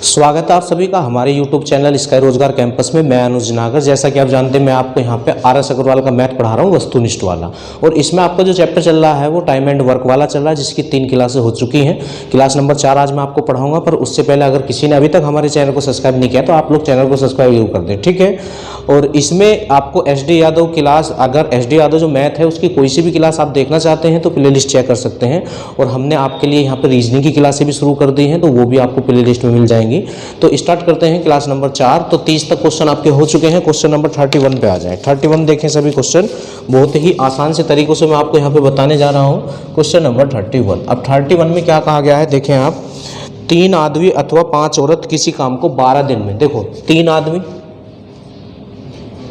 स्वागत है आप सभी का हमारे YouTube चैनल स्काई रोजगार कैंपस में। मैं अनुज नागर। जैसा कि आप जानते हैं मैं आपको यहाँ पे RS अग्रवाल का मैथ पढ़ा रहा हूँ, वस्तुनिष्ठ वाला। और इसमें आपका जो चैप्टर चल रहा है वो टाइम एंड वर्क वाला चल रहा है, जिसकी 3 क्लासें हो चुकी हैं। क्लास नंबर 4 आज मैं आपको पढ़ाऊंगा, पर उससे पहले अगर किसी ने अभी तक हमारे चैनल को सब्सक्राइब नहीं किया तो आप लोग चैनल को सब्सक्राइब जरूर कर दें, ठीक है। और इसमें आपको SD यादव क्लास, अगर SD यादव जो मैथ है उसकी कोई सी भी क्लास आप देखना चाहते हैं तो प्ले लिस्ट चेक कर सकते हैं। और हमने आपके लिए यहाँ पर रीजनिंग की क्लासें भी शुरू कर दी हैं, तो वो भी आपको प्ले लिस्ट में मिल जाएंगी। तो स्टार्ट करते हैं क्लास नंबर 4। तो 30 तक क्वेश्चन आपके हो चुके हैं। क्वेश्चन नंबर 31 पे आ जाए। 31 देखें सभी क्वेश्चन, बहुत ही आसान से तरीकों से मैं आपको यहाँ पे बताने जा रहा हूँ। Question number 31। अब 31 में क्या कहा गया है देखें आप। 3 आदमी अथवा 5 औरत किसी काम को 12 दिन में, देखो 3 आदमी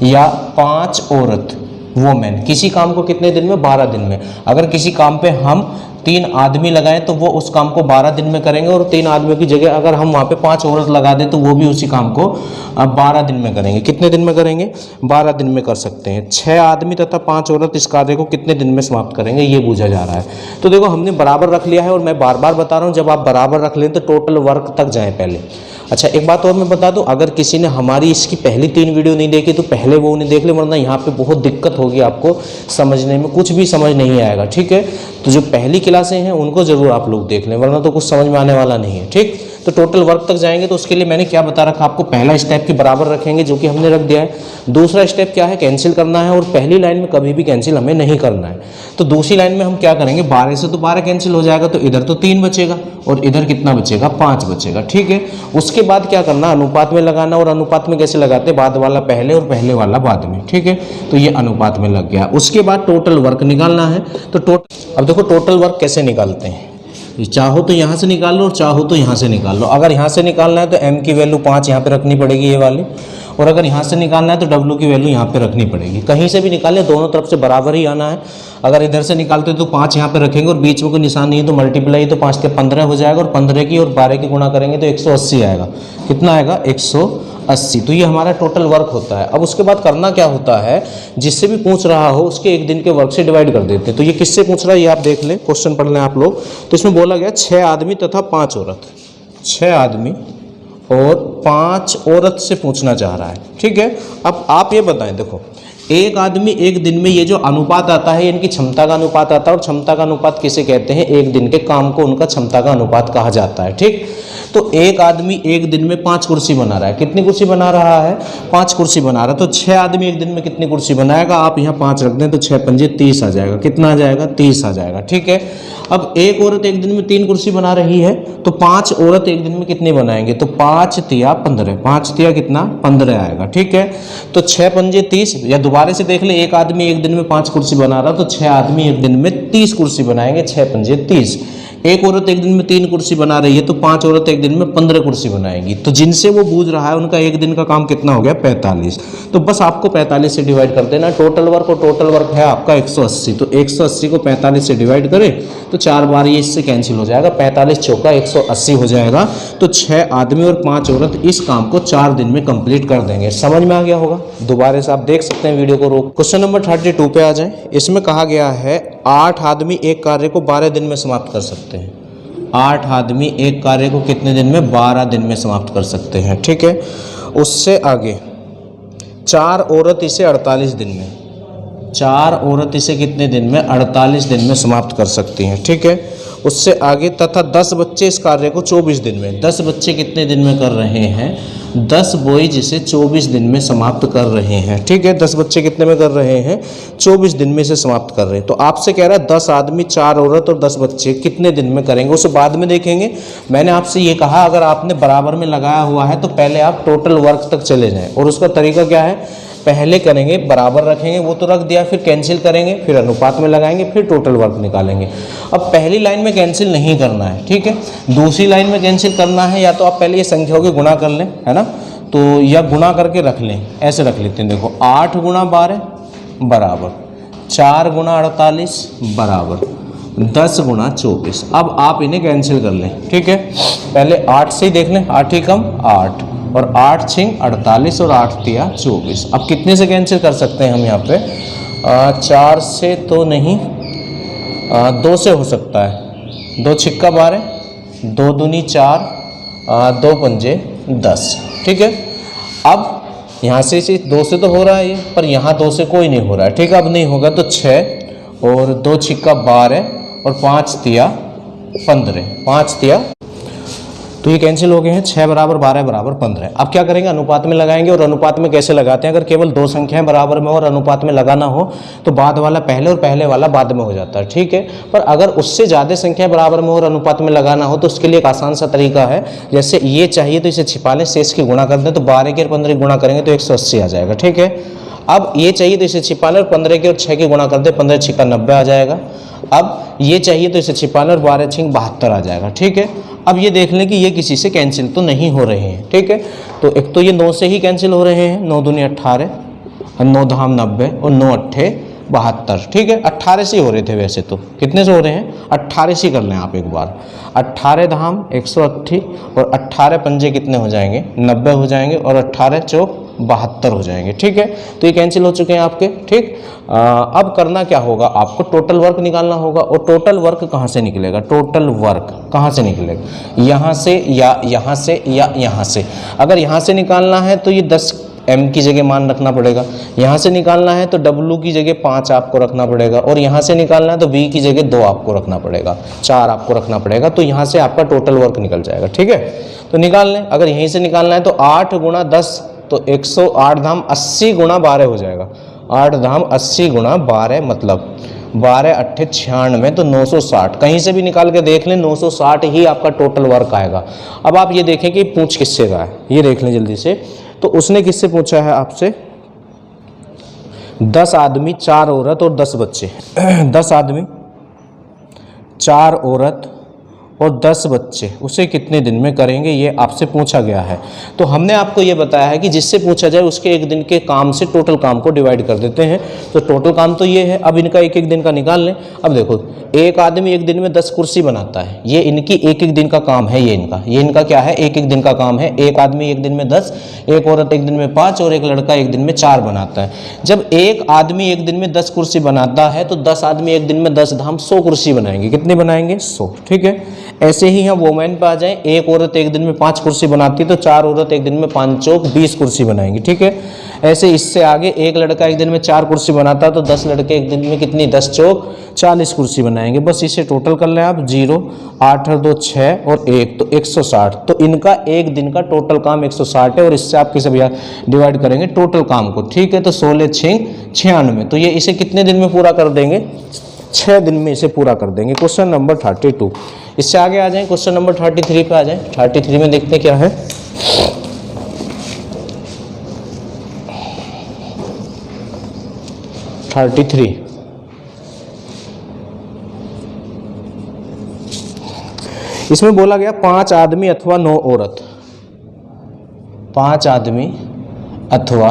या 5 औरत वोमेन किसी काम को कितने दिन में, 12 दिन में। अगर किसी काम पे हम 3 आदमी लगाएं तो वो उस काम को 12 दिन में करेंगे, और 3 आदमियों की जगह अगर हम वहाँ पे 5 औरत लगा दें तो वो भी उसी काम को 12 दिन में करेंगे। कितने दिन में करेंगे, 12 दिन में कर सकते हैं। 6 आदमी तथा 5 औरत इस कार्य को कितने दिन में समाप्त करेंगे, ये पूछा जा रहा है। तो देखो हमने बराबर रख लिया है, और मैं बार बार बता रहा हूँ जब आप बराबर रख लें तो टोटल वर्क तक जाएँ पहले। अच्छा एक बात और मैं बता दूं, अगर किसी ने हमारी इसकी पहली 3 वीडियो नहीं देखी तो पहले वो उन्हें देख ले, वरना यहाँ पे बहुत दिक्कत होगी आपको समझने में, कुछ भी समझ नहीं आएगा, ठीक है। तो जो पहली क्लासें हैं उनको जरूर आप लोग देख लें, वरना तो कुछ समझ में आने वाला नहीं है, ठीक। तो टोटल वर्क तक जाएंगे तो उसके लिए मैंने क्या बता रखा आपको, पहला स्टेप की बराबर रखेंगे जो कि हमने रख दिया है। दूसरा स्टेप क्या है, कैंसिल करना है, और पहली लाइन में कभी भी कैंसिल हमें नहीं करना है। तो दूसरी लाइन में हम क्या करेंगे, 12 से तो 12 कैंसिल हो जाएगा, तो इधर तो 3 बचेगा और इधर कितना बचेगा, 5 बचेगा, ठीक है। उसके बाद क्या करना, अनुपात में लगाना। और अनुपात में कैसे लगाते हैं, बाद वाला पहले और पहले वाला बाद में, ठीक है। तो ये अनुपात में लग गया। उसके बाद टोटल वर्क निकालना है। तो अब देखो टोटल वर्क कैसे निकालते हैं, चाहो तो यहाँ से निकाल लो और चाहो तो यहाँ से निकाल लो। अगर यहाँ से निकालना है तो m की वैल्यू 5 यहाँ पे रखनी पड़ेगी ये वाली, और अगर यहाँ से निकालना है तो w की वैल्यू यहाँ पे रखनी पड़ेगी। कहीं से भी निकालें, दोनों तरफ से बराबर ही आना है। अगर इधर से निकालते हो तो 5 यहाँ पे रखेंगे और बीच में कोई निशान नहीं है तो मल्टीप्लाई, तो 5 के 15 हो जाएगा, और 15 की और 12 की गुणा करेंगे तो 180 आएगा। कितना आएगा, 180। तो ये हमारा टोटल वर्क होता है। अब उसके बाद करना क्या होता है, जिससे भी पूछ रहा हो उसके 1 दिन के वर्क से डिवाइड कर देते हैं। तो ये किससे पूछ रहा है ये आप देख लें, क्वेश्चन पढ़ लें आप लोग। तो इसमें बोला गया 6 आदमी तथा 5 औरत, 6 आदमी और 5 औरत से पूछना चाह रहा है, ठीक है। अब आप ये बताएं, देखो एक आदमी 1 दिन में, ये जो अनुपात आता है इनकी क्षमता का अनुपात आता है, और क्षमता का अनुपात किसे कहते हैं, 1 दिन के काम को उनका क्षमता का अनुपात कहा जाता है, ठीक। तो एक आदमी 1 दिन में 5 कुर्सी बना रहा है। कितनी कुर्सी बना रहा है, 5 कुर्सी बना रहा है। तो 6 आदमी 1 दिन में कितनी कुर्सी बनाएगा, आप यहाँ 5 रख दें तो 6 पंजे 30 आ जाएगा। कितना आ जाएगा, 30 आ जाएगा, ठीक है। अब एक औरत 1 दिन में 3 कुर्सी बना रही है, तो 5 औरत 1 दिन में कितनी बनाएंगे, तो 5 तिया 15, 5 तिया कितना, 15 आएगा, ठीक है। तो 6 पंजे 30, या दोबारा से देख ले, एक आदमी 1 दिन में 5 कुर्सी बना रहा तो 6 आदमी 1 दिन में 30 कुर्सी बनाएंगे, 6 पंजे 30। एक औरत 1 दिन में 3 कुर्सी बना रही है तो 5 औरत 1 दिन में 15 कुर्सी बनाएगी। तो जिनसे वो बूझ रहा है उनका 1 दिन का काम कितना हो गया, 45। तो बस आपको 45 से डिवाइड कर देना टोटल वर्क, और टोटल वर्क है आपका 180। तो 180 को 45 से डिवाइड करें तो 4 बार ये इससे कैंसिल हो जाएगा, 45 चौका 180 हो जाएगा। तो 6 आदमी और 5 औरत इस काम को 4 दिन में कंप्लीट कर देंगे। समझ में आ गया होगा। दोबारा से आप देख सकते हैं वीडियो को रोक। क्वेश्चन नंबर 32 पे आ जाए। इसमें कहा गया है 8 आदमी एक कार्य को 12 दिन में समाप्त कर सकते हैं। 8 आदमी एक कार्य को कितने दिन में, 12 दिन में समाप्त कर सकते हैं, ठीक है। उससे आगे 4 औरत इसे 48 दिन में, 4 औरत इसे कितने दिन में, 48 दिन में समाप्त कर सकती हैं, ठीक है। उससे आगे तथा 10 बच्चे इस कार्य को 24 दिन में, 10 बच्चे कितने दिन में कर रहे हैं, 10 बॉयज इसे 24 दिन में समाप्त कर रहे हैं, ठीक है। 10 बच्चे कितने में कर रहे हैं, 24 दिन में इसे समाप्त कर रहे हैं। तो आपसे कह रहा है 10 आदमी 4 औरत और 10 बच्चे कितने दिन में करेंगे, उसे बाद में देखेंगे। मैंने आपसे ये कहा अगर आपने बराबर में लगाया हुआ है तो पहले आप टोटल वर्क तक चले जाएं, और उसका तरीका क्या है, पहले करेंगे बराबर रखेंगे, वो तो रख दिया, फिर कैंसिल करेंगे, फिर अनुपात में लगाएंगे, फिर टोटल वर्क निकालेंगे। अब पहली लाइन में कैंसिल नहीं करना है, ठीक है। दूसरी लाइन में कैंसिल करना है, या तो आप पहले ये संख्याओं के गुणा कर लें, है ना, तो या गुणा करके रख लें, ऐसे रख लेते हैं। देखो 8 गुणा 12 बराबर 4 गुणा 48 बराबर 10 गुणा 24। अब आप इन्हें कैंसिल कर लें, ठीक है। पहले 8 से ही देख लें, 8 ही कम 8, और 8 6 48 और 8 तिया 24। अब कितने से कैंसिल कर सकते हैं हम यहाँ पे, 4 से तो नहीं, 2 से हो सकता है। 2 छिक्का 12, 2 दूनी 4 2 पंजे 10, ठीक है। अब यहाँ से 2 से तो हो रहा है ये, पर यहाँ 2 से कोई नहीं हो रहा है, ठीक है। अब नहीं होगा तो 6 और 2 छिक्का 12 और 5 तिया 15, 5 तिया, तो ये कैंसिल हो गए हैं। 6 बराबर 12 बराबर 15। अब क्या करेंगे, अनुपात में लगाएंगे। और अनुपात में कैसे लगाते हैं, अगर केवल 2 संख्याएं बराबर में और अनुपात में लगाना हो तो बाद वाला पहले और पहले वाला बाद में हो जाता है, ठीक है। पर अगर उससे ज़्यादा संख्याएं बराबर में और अनुपात में लगाना हो तो उसके लिए एक आसान सा तरीका है। जैसे ये चाहिए तो इसे छिपा लें, शेष की गुणा कर दें, तो 12 के और 15 गुणा करेंगे तो 180 आ जाएगा, ठीक है। अब ये चाहिए तो इसे छिपा लें और 15 के और 6 की गुणा कर दें, 15 छिक्का 90 आ जाएगा। अब ये चाहिए तो इसे छिपा लें और 12 छिंग 72 आ जाएगा, ठीक है। अब ये देख लें कि ये किसी से कैंसिल तो नहीं हो रहे हैं, ठीक है। तो एक तो ये 9 से ही कैंसिल हो रहे हैं, 9 दूनी 18 और 9 धाम 90 और 9 अट्ठे 72, ठीक है। 18 से हो रहे थे वैसे तो, कितने से हो रहे हैं, 18 से कर लें आप एक बार। 18 धाम 180 और 18 पंजे कितने हो जाएंगे, 90 हो जाएंगे और 18 चौक 72 हो जाएंगे, ठीक है। तो ये कैंसिल हो चुके हैं आपके, ठीक। अब करना क्या होगा, आपको टोटल वर्क निकालना होगा। और टोटल वर्क कहाँ से निकलेगा, टोटल वर्क कहाँ से निकलेगा, यहाँ से या यहाँ से या यहाँ से। अगर यहाँ से निकालना है तो ये 10 m की जगह मान रखना पड़ेगा, यहाँ से निकालना है तो w की जगह 5 आपको रखना पड़ेगा, और यहाँ से निकालना है तो v की जगह 2 आपको रखना पड़ेगा, 4 आपको रखना पड़ेगा। तो यहाँ से आपका टोटल वर्क निकल जाएगा, ठीक है। तो निकाल लें, अगर यहीं से निकालना है तो 8 गुणा 10 तो 108 धाम 80 गुणा 12 हो जाएगा। 8 धाम 80 गुणा 12 मतलब 12 अट्ठे 96, तो 960। कहीं से भी निकाल के देख लें, 960 ही आपका टोटल वर्क आएगा। अब आप ये देखें कि पूछ किससे रहा है, ये देख लें जल्दी से। तो उसने किससे पूछा है आपसे, 10 आदमी 4 औरत और 10 बच्चे 10 आदमी 4 औरत और 10 बच्चे उसे कितने दिन में करेंगे, ये आपसे पूछा गया है। तो हमने आपको ये बताया है कि जिससे पूछा जाए उसके एक दिन के काम से टोटल काम को डिवाइड कर देते हैं। तो टोटल काम तो ये है, अब इनका एक एक दिन का निकाल लें। अब देखो, एक आदमी एक दिन में 10 कुर्सी बनाता है, ये इनकी एक एक दिन का काम है, ये इनका क्या है, एक एक दिन का काम है। एक आदमी एक दिन में 10, एक औरत एक दिन में 5 और एक लड़का एक दिन में 4 बनाता है। जब एक आदमी एक दिन में 10 कुर्सी बनाता है तो 10 आदमी एक दिन में 10 धाम 100 कुर्सी बनाएंगे। कितनी बनाएंगे, 100, ठीक है। ऐसे ही हम वोमेन पे आ जाएं, एक औरत एक दिन में 5 कुर्सी बनाती है तो 4 औरत एक दिन में 5 चौक 20 कुर्सी बनाएंगी, ठीक है। ऐसे इससे आगे एक लड़का एक दिन में 4 कुर्सी बनाता है तो 10 लड़के एक दिन में कितनी, 10 चौक 40 कुर्सी बनाएंगे। बस इसे टोटल कर लें आप, 0, 8 और 2 6 और 1 तो 160। तो इनका एक दिन का टोटल काम 160 है, और इससे आप किसे भैया डिवाइड करेंगे टोटल काम को, ठीक है। तो 16 6 96, तो ये इसे कितने दिन में पूरा कर देंगे, 6 दिन में इसे पूरा कर देंगे। Question number 32। इससे आगे आ जाएं, क्वेश्चन नंबर 33 पे आ जाएं। 33 में देखते क्या है, इसमें बोला गया 5 आदमी अथवा 9 औरत, 5 आदमी अथवा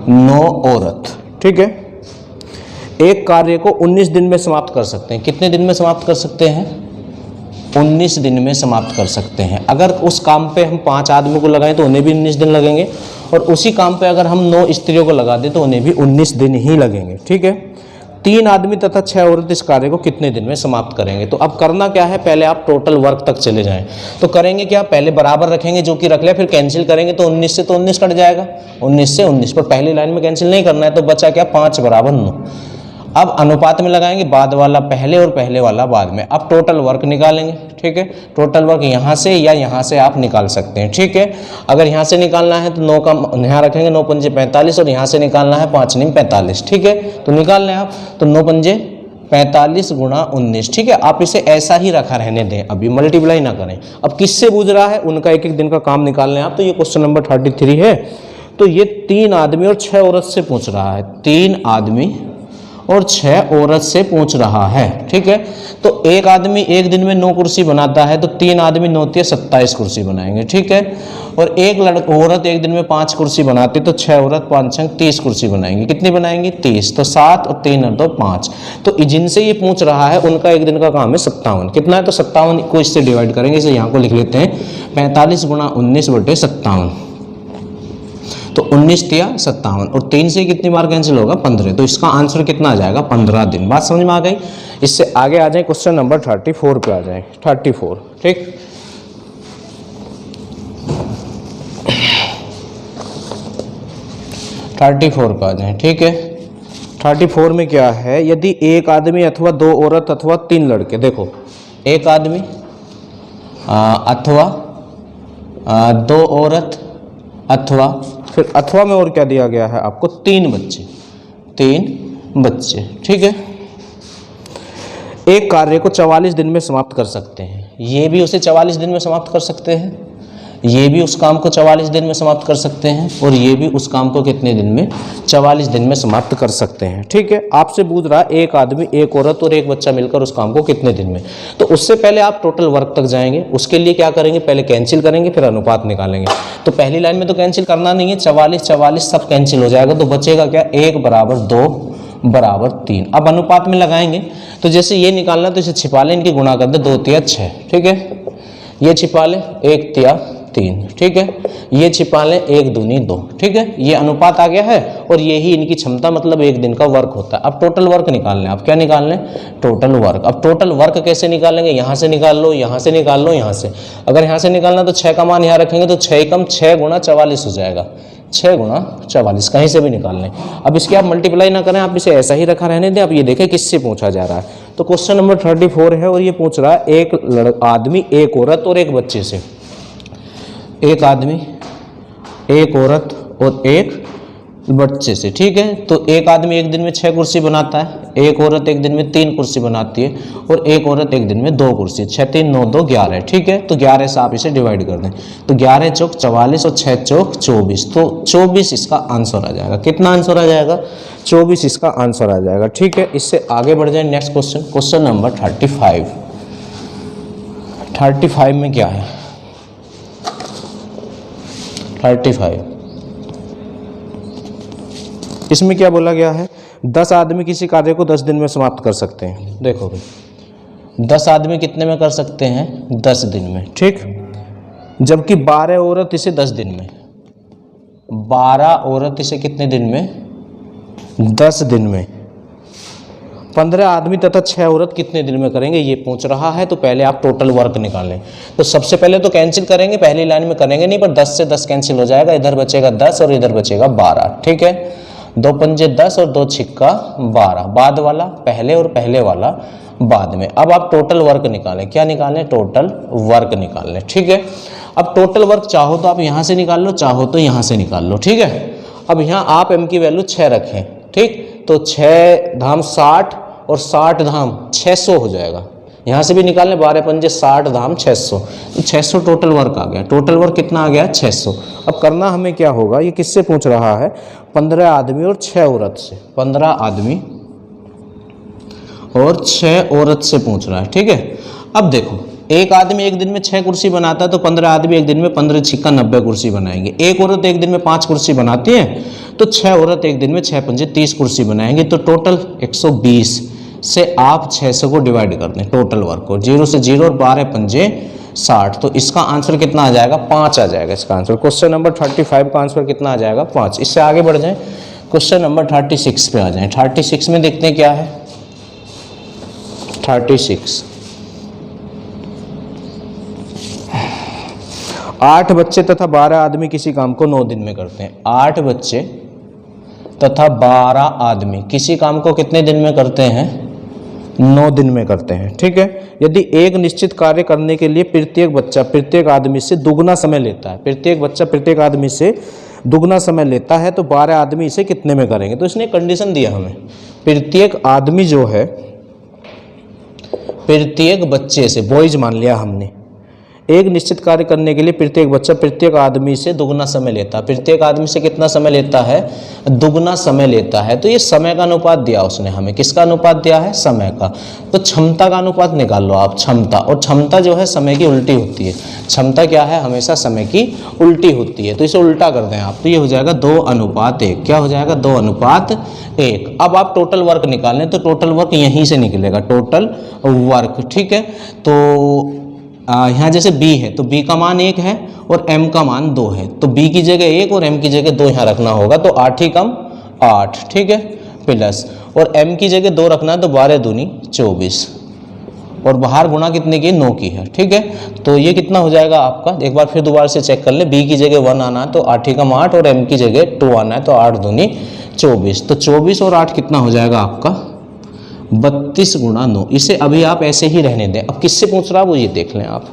9 औरत, ठीक है, एक कार्य को 19 दिन में समाप्त कर सकते हैं। कितने दिन में समाप्त कर सकते हैं, 19 दिन में समाप्त कर सकते हैं। अगर उस काम पे हम 5 आदमी को लगाएं तो उन्हें भी 19 दिन लगेंगे, और उसी काम पे अगर हम 9 स्त्रियों को लगा दें तो उन्हें भी 19 दिन ही लगेंगे, ठीक है। 3 आदमी तथा 6 औरत इस कार्य को कितने दिन में समाप्त करेंगे। तो अब करना क्या है, पहले आप टोटल वर्क तक चले जाएं। तो करेंगे क्या, पहले बराबर रखेंगे जो कि रख लिया, फिर कैंसिल करेंगे तो 19 से तो 19 कट जाएगा, 19 से 19, पर पहली लाइन में कैंसिल नहीं करना है। तो बचा क्या, 5 बराबर 9। अब अनुपात में लगाएंगे, बाद वाला पहले और पहले वाला बाद में। अब टोटल वर्क निकालेंगे, ठीक है। टोटल वर्क यहाँ से या यहाँ से आप निकाल सकते हैं, ठीक है। अगर यहाँ से निकालना है तो 9 का यहाँ रखेंगे, 9 पंजे 45, और यहाँ से निकालना है 5 9 45, ठीक है। तो निकाल लें आप, तो 9 पंजे 45 गुणा 19, ठीक है। आप इसे ऐसा ही रखा रहने दें, अभी मल्टीप्लाई ना करें। अब किससे पूछ रहा है, उनका एक एक दिन का काम निकाल लें आप। तो ये क्वेश्चन नंबर 33 है। तो ये 3 आदमी और 6 औरत से पूछ रहा है, 3 आदमी और 6 औरत से पूछ रहा है, ठीक है। तो एक आदमी एक दिन में 9 कुर्सी बनाता है तो 3 आदमी 9 तिया 27 कुर्सी बनाएंगे, ठीक है। और एक औरत एक दिन में 5 कुर्सी बनाती तो 6 औरत 5 छंग 30 कुर्सी बनाएंगी। कितनी बनाएंगी, 30। तो 7 और 3 और 2 5। तो जिनसे ये पूछ रहा है उनका एक दिन का काम है 57। कितना है, तो 57 को इससे डिवाइड करेंगे, इसे यहाँ को लिख लेते हैं 45 गुणा 19 बटे 57। तो 19 तिया 57, और 3 से कितनी बार कैंसिल होगा, 15। तो इसका आंसर कितना आ जाएगा, 15 दिन। बात समझ में आ गई। इससे आगे आ जाए, क्वेश्चन नंबर 34 पे आ जाए, 34, ठीक। 34 का आ जाए। ठीक है, 34 में क्या है, यदि एक आदमी अथवा दो औरत अथवा तीन लड़के, देखो एक आदमी अथवा दो औरत अथवा, फिर अथवा में और क्या दिया गया है आपको, तीन बच्चे। ठीक है, एक कार्य को 44 दिन में समाप्त कर सकते हैं। ये भी उसे 44 दिन में समाप्त कर सकते हैं, ये भी उस काम को 44 दिन में समाप्त कर सकते हैं, और ये भी उस काम को कितने दिन में, 44 दिन में समाप्त कर सकते हैं। ठीक है, आपसे पूछ रहा एक आदमी, एक औरत और एक बच्चा मिलकर उस काम को कितने दिन में। तो उससे पहले आप टोटल वर्क तक जाएंगे। उसके लिए क्या करेंगे, पहले कैंसिल करेंगे, फिर अनुपात निकालेंगे। तो पहली लाइन में तो कैंसिल करना नहीं है, 44 सब कैंसिल हो जाएगा, तो बचेगा क्या, 1 बराबर 2 बराबर 3। अब अनुपात में लगाएंगे, तो जैसे ये निकालना तो इसे छिपा लें, इनकी गुणा कर दे, 2 तिया 6। ठीक है, ये छिपा लें, 1 तिया 3। ठीक है, ये छिपा लें, 1 दूनी 2। ठीक है, ये अनुपात आ गया है, और यही इनकी क्षमता, मतलब एक दिन का वर्क होता है। अब टोटल वर्क निकाल लें, आप क्या निकाल लें, टोटल वर्क। अब टोटल वर्क कैसे निकालेंगे, यहाँ से निकाल लो, यहाँ से निकाल लो, यहाँ से। अगर यहाँ से निकालना तो 6 का मान यहाँ रखेंगे, तो 6 कम 6 गुणा 44 हो जाएगा, 6 गुणा 44, कहीं से भी निकाल लें। अब इसकी आप मल्टीप्लाई ना करें, आप इसे ऐसा ही रखा रहने दें। अब ये देखें किससे पूछा जा रहा है, तो क्वेश्चन नंबर 34 है, और ये पूछ रहा है एक आदमी, एक औरत और एक बच्चे से। एक आदमी, एक औरत और एक बच्चे से। ठीक है, तो एक आदमी एक दिन में 6 कुर्सी बनाता है, एक औरत एक दिन में 3 कुर्सी बनाती है, और एक औरत एक दिन में 2 कुर्सी। 6 3 9 2 11। ठीक है, तो 11 से आप इसे डिवाइड कर दें, तो 11 चौक 44 और 6 चौक 24, तो 24 इसका आंसर आ जाएगा। कितना आंसर आ जाएगा, 24 इसका आंसर आ जाएगा। ठीक है, इससे आगे बढ़ जाए, नेक्स्ट क्वेश्चन, क्वेश्चन नंबर 35। 35 में क्या है, 35 इसमें क्या बोला गया है, 10 आदमी किसी कार्य को 10 दिन में समाप्त कर सकते हैं। देखो भाई, 10 आदमी कितने में कर सकते हैं, 10 दिन में। ठीक, जबकि 12 औरत इसे 10 दिन में, 12 औरत इसे कितने दिन में, 10 दिन में। 15 आदमी तथा 6 औरत कितने दिन में करेंगे, ये पूछ रहा है। तो पहले आप टोटल वर्क निकालें। तो सबसे पहले तो कैंसिल करेंगे, पहली लाइन में करेंगे नहीं, पर 10 से 10 कैंसिल हो जाएगा, इधर बचेगा 10 और इधर बचेगा 12। ठीक है, 2 पंजे 10 और 2 छिक्का 12, बाद वाला पहले और पहले वाला बाद में। अब आप टोटल वर्क निकालें, क्या निकालें, टोटल वर्क निकाल लें। ठीक है, अब टोटल वर्क चाहो तो आप यहाँ से निकाल लो, चाहो तो यहाँ से निकाल लो। ठीक है, अब यहाँ आप m की वैल्यू 6 रखें। ठीक, तो 6 धाम 60 और 60 धाम 600 हो जाएगा। यहाँ से भी निकालने, 12 पंजे 60 धाम 600, तो 600 टोटल वर्क आ गया। टोटल वर्क कितना आ गया, 600। अब करना हमें क्या होगा, ये किससे पूछ रहा है, 15 आदमी और 6 औरत से। 15 आदमी और 6 औरत से पूछ रहा है। ठीक है, अब देखो, एक आदमी एक दिन में 6 कुर्सी बनाता है, तो 15 आदमी एक दिन में 15 छिक्का 90 कुर्सी बनाएंगे। एक औरत एक दिन में 5 कुर्सी बनाती है, तो 6 औरत एक दिन में 6 पंजे 30 कुर्सी बनाएंगे। तो टोटल 120 से आप 600 को डिवाइड कर दें, टोटल वर्क को, 0 से 0 और 12 पंजे 60। तो इसका आंसर कितना आ जाएगा, 5 आ जाएगा इसका आंसर। क्वेश्चन नंबर 35 का आंसर कितना आ जाएगा, 5। इससे आगे बढ़ जाएं, क्वेश्चन नंबर 36 पे आ जाएं। 36 में देखते हैं क्या है, 36। 8 बच्चे तथा 12 आदमी किसी काम को 9 दिन में करते हैं। 8 बच्चे तथा 12 आदमी किसी काम को कितने दिन में करते हैं, 9 दिन में करते हैं। ठीक है, यदि एक निश्चित कार्य करने के लिए प्रत्येक बच्चा प्रत्येक आदमी से दुगना समय लेता है, प्रत्येक बच्चा प्रत्येक आदमी से दुगना समय लेता है, तो 12 आदमी इसे कितने में करेंगे। तो इसने कंडीशन दिया हमें, प्रत्येक आदमी जो है प्रत्येक बच्चे से, बॉयज मान लिया हमने, एक निश्चित कार्य करने के लिए प्रत्येक बच्चा प्रत्येक आदमी से दुगना समय लेता है। प्रत्येक आदमी से कितना समय लेता है, दुगना समय लेता है। तो ये समय का अनुपात दिया उसने हमें, किसका अनुपात दिया है, समय का। तो क्षमता का अनुपात निकाल लो आप, क्षमता। और क्षमता जो है समय की उल्टी होती है, क्षमता क्या है, हमेशा समय की उल्टी होती है। तो इसे उल्टा कर दें आप, तो ये हो जाएगा 2:1। क्या हो जाएगा, 2:1। अब आप टोटल वर्क निकालें, तो टोटल वर्क यहीं से निकलेगा, टोटल वर्क। ठीक है, तो यहाँ जैसे b है, तो b का मान 1 है और m का मान 2 है, तो b की जगह 1 और m की जगह 2 यहाँ रखना होगा, तो 8 ही कम 8। ठीक है, प्लस, और m की जगह 2 रखना है, तो 12 दूनी 24, और बाहर गुणा कितने की, 9 की है। ठीक है, तो ये कितना हो जाएगा आपका, एक बार फिर दोबारा से चेक कर ले। बी की जगह 1 आना है तो 8 एकम 8 और एम की जगह 2 आना है तो 8 दूनी 24। तो 24 और 8 कितना हो जाएगा आपका 32 गुणा 9। इसे अभी आप ऐसे ही रहने दें। अब किससे पूछ रहा है वो ये देख लें आप।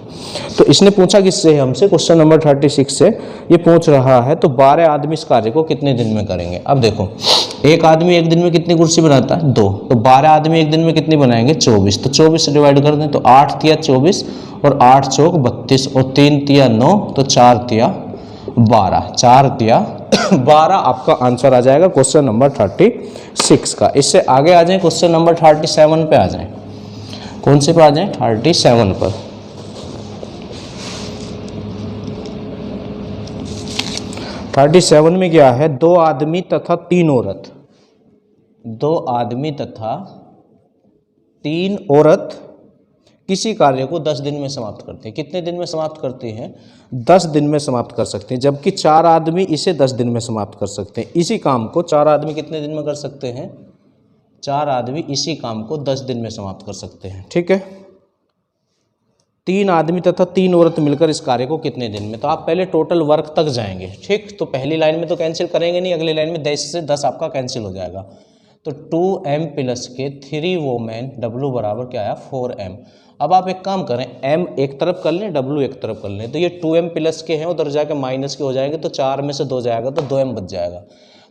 तो इसने पूछा किससे है हमसे, क्वेश्चन नंबर 36 से ये पूछ रहा है। तो 12 आदमी इस कार्य को कितने दिन में करेंगे। अब देखो, एक आदमी एक दिन में कितनी कुर्सी बनाता है, 2। तो 12 आदमी एक दिन में कितनी बनाएंगे, 24। तो 24 से डिवाइड कर दें तो 8 तिया 24 और 8 चौक 32 और 3 तिया 9 तो 4 तिया 12, 4 तिया 12 आपका आंसर आ जाएगा क्वेश्चन नंबर 36 का। इससे आगे आ जाए क्वेश्चन नंबर 37 पे आ जाए। कौन से पे आ जाए, 37 पर। थर्टी सेवन में क्या है, 2 आदमी तथा 3 औरत, 2 आदमी तथा 3 औरत किसी कार्य को 10 दिन में समाप्त करते हैं। कितने दिन में समाप्त करते हैं, 10 दिन में समाप्त कर सकते हैं। जबकि 4 आदमी इसे 10 दिन में समाप्त कर सकते हैं। इसी काम को 4 आदमी कितने दिन में कर सकते हैं, 4 आदमी इसी काम को 10 दिन में समाप्त कर सकते हैं। ठीक है, 3 आदमी तथा 3 औरत मिलकर इस कार्य को कितने दिन में। तो आप पहले टोटल वर्क तक जाएंगे। ठीक, तो पहली लाइन में तो कैंसिल करेंगे नहीं, अगली लाइन में 10 से 10 आपका कैंसिल हो जाएगा। तो 2m प्लस के 3 वोमेन W बराबर क्या आया, 4m। अब आप एक काम करें, m एक तरफ कर लें, W एक तरफ कर लें। तो ये 2m प्लस के हैं, उधर जाके माइनस के हो जाएंगे तो 4 में से 2 जाएगा तो 2m बच जाएगा।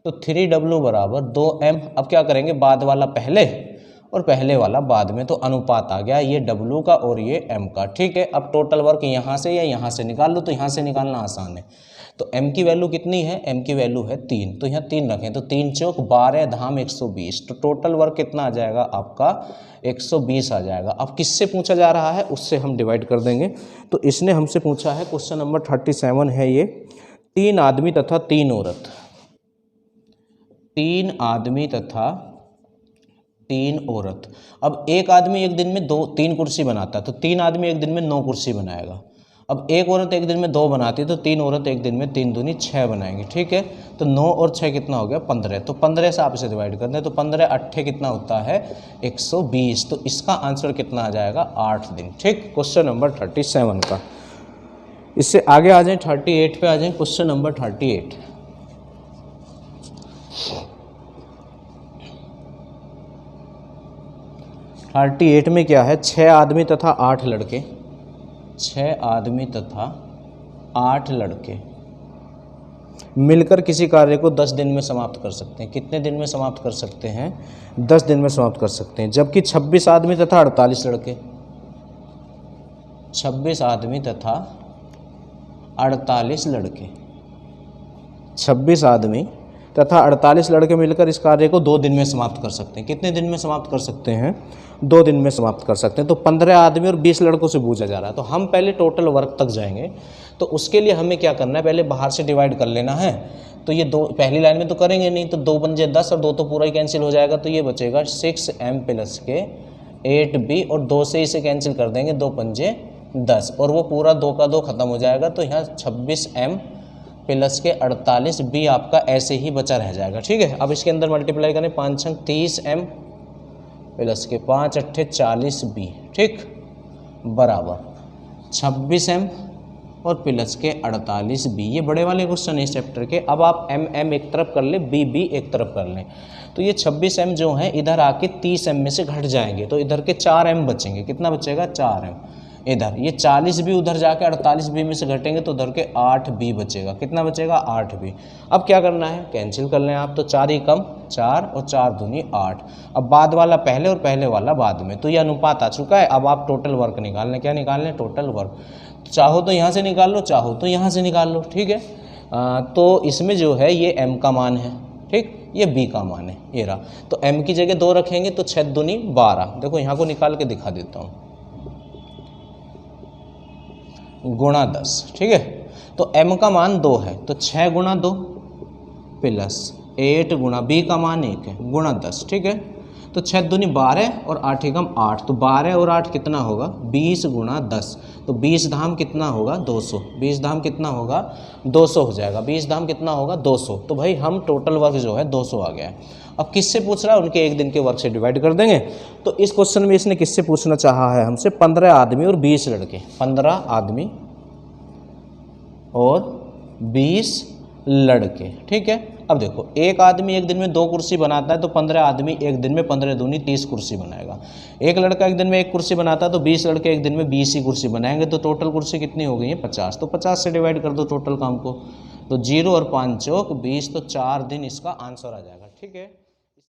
तो 3w बराबर 2m। अब क्या करेंगे, बाद वाला पहले और पहले वाला बाद में, तो अनुपात आ गया ये W का और ये m का। ठीक है, अब टोटल वर्क यहाँ से या यहाँ से निकाल लो, तो यहाँ से निकालना आसान है। तो m की वैल्यू कितनी है, m की वैल्यू है 3, तो यहाँ 3 रखें तो 3 चौक 12 धाम 120। तो टोटल वर्क कितना आ जाएगा आपका 120 आ जाएगा। अब किससे पूछा जा रहा है उससे हम डिवाइड कर देंगे। तो इसने हमसे पूछा है, क्वेश्चन नंबर 37 है ये, 3 आदमी तथा 3 औरत, 3 आदमी तथा 3 औरत। अब एक आदमी एक दिन में 3 कुर्सी बनाता है तो 3 आदमी एक दिन में 9 कुर्सी बनाएगा। अब एक औरत एक दिन में 2 बनाती है तो 3 औरत एक दिन में 3 दूनी 6 बनाएंगे। ठीक है, तो 9 और 6 कितना हो गया, 15। तो 15 से आप इसे डिवाइड कर दें तो 15 8 कितना होता है 120। तो इसका आंसर कितना आ जाएगा, 8 दिन। ठीक, क्वेश्चन नंबर 37 का। इससे आगे आ जाए 38 पे आ जाए, क्वेश्चन नंबर 38। में क्या है, 6 आदमी तथा 8 लड़के, 6 आदमी तथा 8 लड़के मिलकर किसी कार्य को 10 दिन में समाप्त कर सकते हैं। कितने दिन में समाप्त कर सकते हैं, 10 दिन में समाप्त कर सकते हैं। जबकि 26 आदमी तथा 48 लड़के, 26 आदमी तथा 48 लड़के, 26 आदमी तथा 48 लड़के मिलकर इस कार्य को 2 दिन में समाप्त कर सकते हैं। कितने दिन में समाप्त कर सकते हैं, 2 दिन में समाप्त कर सकते हैं। तो 15 आदमी और 20 लड़कों से पूछा जा रहा है। तो हम पहले टोटल वर्क तक जाएंगे। तो उसके लिए हमें क्या करना है, पहले बाहर से डिवाइड कर लेना है। तो ये 2 पहली लाइन में तो करेंगे नहीं, तो 2 पंजे 10 और 2 तो पूरा ही कैंसिल हो जाएगा। तो ये बचेगा 6m प्लस के 8b और 2 से इसे कैंसिल कर देंगे, 2 पंजे 10 और वो पूरा 2 का 2 खत्म हो जाएगा। तो यहाँ 26m प्लस के 48b आपका ऐसे ही बचा रह जाएगा। ठीक है, अब इसके अंदर मल्टीप्लाई करें, 5 छंग 30m प्लस के 5 अट्ठे 40b। ठीक, बराबर 26m और प्लस के 48b। ये बड़े वाले क्वेश्चन है इस चैप्टर के। अब आप m एक तरफ कर ले, b एक तरफ कर लें। तो ये 26m जो है इधर आके 30m में से घट जाएंगे, तो इधर के 4m बचेंगे। कितना बचेगा, 4m। इधर ये 40b उधर जाके 48b में से घटेंगे तो उधर के 8b बचेगा। कितना बचेगा, 8b। अब क्या करना है, कैंसिल कर लें आप। तो 4 ही कम 4 और 4 दूनी 8। अब बाद वाला पहले और पहले वाला बाद में, तो ये अनुपात आ चुका है। अब आप टोटल वर्क निकाल लें। क्या निकाल लें, टोटल वर्क। तो चाहो तो यहाँ से निकाल लो, चाहो तो यहाँ से निकाल लो। ठीक है, तो इसमें जो है ये m का मान है, ठीक, ये b का मान है, ये रहा। तो m की जगह 2 रखेंगे तो 6 दूनी 12। देखो यहाँ को निकाल के दिखा देता हूँ, गुणा 10। ठीक है, तो m का मान 2 है तो 6 गुणा 2 प्लस 8 गुणा b का मान 1 है गुणा 10। ठीक है, तो 6 दूनी 12 और 8 एकम 8, तो 12 और 8 कितना होगा, 20 गुणा 10। तो 20 धाम कितना होगा 200, 20 धाम कितना होगा 200 हो जाएगा, 20 धाम कितना होगा 200। तो भाई हम टोटल वर्क जो है 200 आ गया है। अब किससे पूछ रहा है, उनके एक दिन के वर्क से डिवाइड कर देंगे। तो इस क्वेश्चन में इसने किससे पूछना चाहा है हमसे, 15 आदमी और 20 लड़के, 15 आदमी और 20 लड़के, ठीक है। अब देखो एक आदमी एक दिन में 2 कुर्सी बनाता है, तो 15 आदमी एक दिन में 15 दूनी 30 कुर्सी बनाएगा। एक लड़का एक दिन में 1 कुर्सी बनाता है, तो 20 लड़के एक दिन में 20 ही कुर्सी बनाएंगे। तो टोटल कुर्सी कितनी हो गई है 50। तो 50 से डिवाइड कर दो टोटल काम को, तो 0 और 5 चौक 20, तो 4 दिन इसका आंसर आ जाएगा, ठीक है।